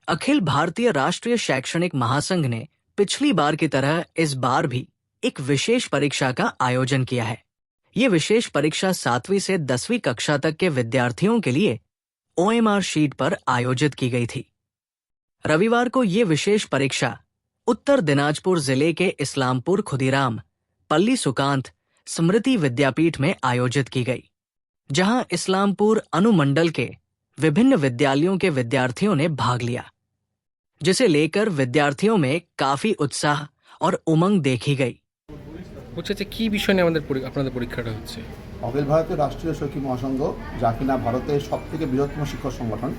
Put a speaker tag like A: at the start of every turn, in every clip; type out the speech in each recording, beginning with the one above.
A: अखिल भारतीय राष्ट्रीय शैक्षणिक महासंघ ने पिछली बार की तरह इस बार भी एक विशेष परीक्षा का आयोजन किया है। ये विशेष परीक्षा 7वीं से 10वीं कक्षा तक के विद्यार्थियों के लिए OMR शीट पर आयोजित की गई थी। रविवार को ये विशेष परीक्षा उत्तर दिनाजपुर जिले के इस्लामपुर खुदीराम पल्ली सुकांत स्मृति विद्यापीठ में आयोजित की गई, जहां इस्लामपुर अनुमंडल के विभिन्न विद्यालयों के विद्यार्थियों ने भाग लिया, जिसे लेकर विद्यार्थियों में काफी उत्साह और उमंग देखी गई।
B: কি বিষয় নিয়ে আপনাদের পরীক্ষাটা হচ্ছে?
C: অখিল ভারতীয় রাষ্ট্রীয় শৈক্ষিক মহাসংঘ, যা কিনা ভারতের সবথেকে বৃহত্তম শিক্ষক সংগঠন,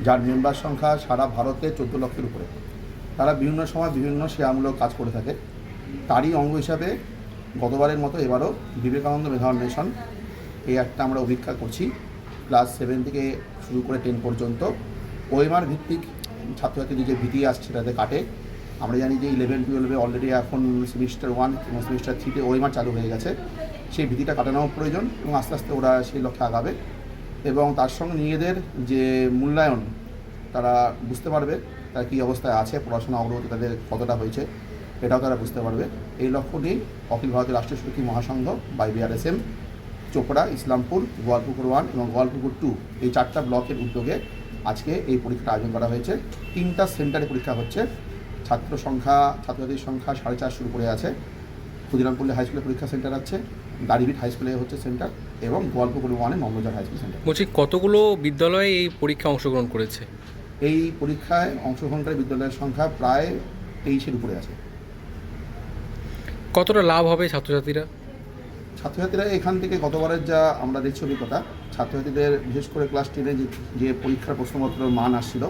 C: যার মেম্বার সংখ্যা সারা ভারতে 14 লক্ষের উপরে। তারা বিভিন্ন সময় বিভিন্ন সেবামূলক কাজ করে থাকে। তারই অঙ্গ হিসাবে গতবারের মতো এবারও বিবেকানন্দ মেধা অন্বেষণ এই একটা আমরা অভিজ্ঞতা করছি। ক্লাস 7 থেকে শুরু করে 10 পর্যন্ত OMR ভিত্তিক ছাত্রছাত্রীদের যে ভীতি আসছে সেটাতে কাটে। আমরা জানি যে 11-12 অলরেডি এখন সেমিস্টার 1 এবং সেমিস্টার 3তে OMR চালু হয়ে গেছে। সেই ভীতিটা কাটানো প্রয়োজন এবং আস্তে আস্তে ওরা সেই লক্ষ্যে আগাবে এবং তার সঙ্গে নিজেদের যে মূল্যায়ন তারা বুঝতে পারবে, তারা কী অবস্থায় আছে, পড়াশোনা অগ্রগতি তাদের কতটা হয়েছে এটাও তারা বুঝতে পারবে। এই লক্ষ্য নিয়েই অখিল ভারতীয় রাষ্ট্রীয় শৈক্ষিক মহাসংঘ বাই BRSM চোপড়া, ইসলামপুর, গোয়ালপুকুর 1 এবং গোয়ালপুকুর 2 এই 4টা ব্লকের উদ্যোগে আজকে এই পরীক্ষার আয়োজন করা হয়েছে। 3টা সেন্টারে পরীক্ষা হচ্ছে। ছাত্রছাত্রীর সংখ্যা 450 শুরু করে আছে। ক্ষুদিরামপল্লী হাই স্কুলে পরীক্ষা সেন্টার আছে, দাড়িভিট হাই স্কুলে হচ্ছে সেন্টার এবং গোয়ালপুকুর 1-এ মমতাজ হাই স্কুল সেন্টার।
B: বলছি, কতগুলো বিদ্যালয়ে এই পরীক্ষা অংশগ্রহণ করেছে?
C: এই পরীক্ষায় অংশগ্রহণকারী বিদ্যালয়ের সংখ্যা প্রায় 23-এর উপরে আছে।
B: কতটা লাভ হবে ছাত্রছাত্রীরা?
C: ছাত্রছাত্রীরা এখান থেকে গতবারের যা আমরা দেখছি অভিজ্ঞতা, ছাত্রছাত্রীদের বিশেষ করে ক্লাস 10-এ যে পরীক্ষার প্রশ্নপত্রের মান আসছিল,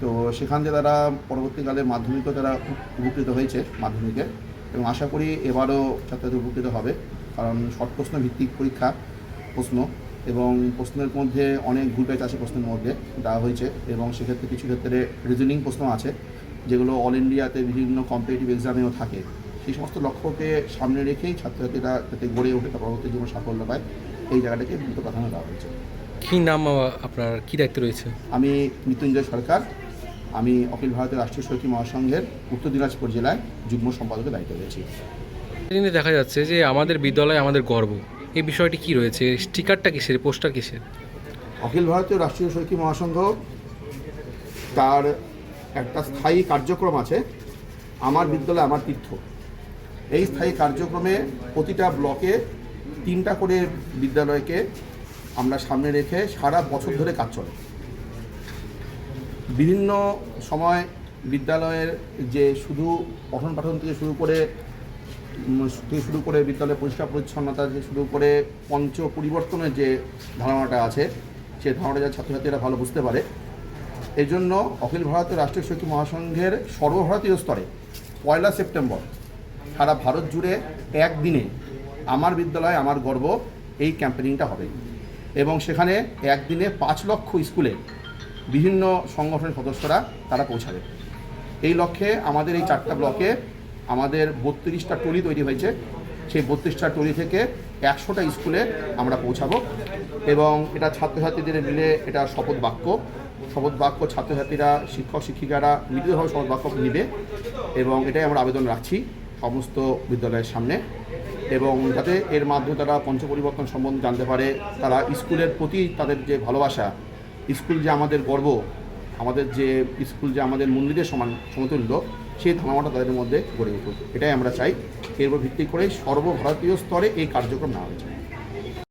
C: তো সেখান থেকে তারা পরবর্তীকালে মাধ্যমিকও তারা উপকৃত হয়েছে মাধ্যমিকে, এবং আশা করি এবারও ছাত্রছাত্রী উপকৃত হবে, কারণ শর্ট প্রশ্ন ভিত্তিক পরীক্ষা প্রশ্ন এবং প্রশ্নের মধ্যে অনেক ভুল প্যাচ আছে প্রশ্নের মধ্যে দেওয়া হয়েছে, এবং সেক্ষেত্রে কিছু ক্ষেত্রে রিজনিং প্রশ্ন আছে যেগুলো অল ইন্ডিয়াতে বিভিন্ন কম্পিটিটিভ এক্সামেও থাকে। সেই সমস্ত লক্ষ্যকে সামনে রেখেই ছাত্রছাত্রীরা যাতে গড়ে ওঠে, তার পরবর্তী জীবনে সাফল্য পায়, এই জায়গাটাকে গুরুত্ব প্রাধান্য দেওয়া হয়েছে।
B: কী নাম আপনার, কী দায়িত্ব রয়েছে?
C: আমি মৃত্যুঞ্জয় সরকার, আমি অখিল ভারতীয় রাষ্ট্রীয় শৈক্ষিক মহাসংঘের উত্তর দিনাজপুর জেলায় যুগ্ম সম্পাদকের দায়িত্ব রয়েছি।
B: দেখা যাচ্ছে যে আমাদের বিদ্যালয় আমাদের গর্ব, এই বিষয়টি কি রয়েছে? স্টিকারটা কিসের, পোস্টার কিসের?
C: অখিল ভারতীয় রাষ্ট্রীয় শৈক্ষিক মহাসংঘ তার একটা স্থায়ী কার্যক্রম আছে, আমার বিদ্যালয় আমার তীর্থ। এই স্থায়ী কার্যক্রমে প্রতিটা ব্লকে 3টা করে বিদ্যালয়কে আমরা সামনে রেখে সারা বছর ধরে কাজ চলে। বিভিন্ন সময় বিদ্যালয়ের যে শুধু পঠন পাঠন থেকে শুরু করে বিদ্যালয়ের পরিষ্কার পরিচ্ছন্নতা থেকে শুরু করে পঞ্চ পরিবর্তনের যে ধারণাটা আছে, সেই ধারণাটা যাতে ছাত্রছাত্রীরা ভালো বুঝতে পারে, এই জন্য অখিল ভারতীয় রাষ্ট্রীয় শৈক্ষিক মহাসংঘের সর্বভারতীয় স্তরে 1 সেপ্টেম্বর সারা ভারত জুড়ে একদিনে আমার বিদ্যালয় আমার গর্ব এই ক্যাম্পেইনটা হবে, এবং সেখানে একদিনে 5 লক্ষ স্কুলে বিভিন্ন সংগঠনের সদস্যরা তারা পৌঁছাবে। এই লক্ষ্যে আমাদের এই 4টা ব্লকে আমাদের 32টা টলি তৈরি হয়েছে। সেই 32টা টলি থেকে 100টা স্কুলে আমরা পৌঁছাবো, এবং এটা ছাত্রছাত্রীদের মিলে এটা শপথ বাক্য ছাত্রছাত্রীরা, শিক্ষক শিক্ষিকারা মিলিতভাবে শপথ বাক্য নেবে, এবং এটাই আমরা আবেদন রাখছি সমস্ত বিদ্যালয়ের সামনে, এবং যাতে এর মাধ্যমে তারা পঞ্চপরিবর্তন সম্বন্ধে জানতে পারে, তারা স্কুলের প্রতি তাদের যে ভালোবাসা, স্কুল যে আমাদের গর্ব, আমাদের যে স্কুল যে আমাদের মন্দিরের সমতুল্য, সেই ধারণাটা তাদের মধ্যে গড়ে উঠুক, এটাই আমরা চাই। এর উপর ভিত্তি করেই সর্বভারতীয় স্তরে এই কার্যক্রম নেওয়া হয়েছে।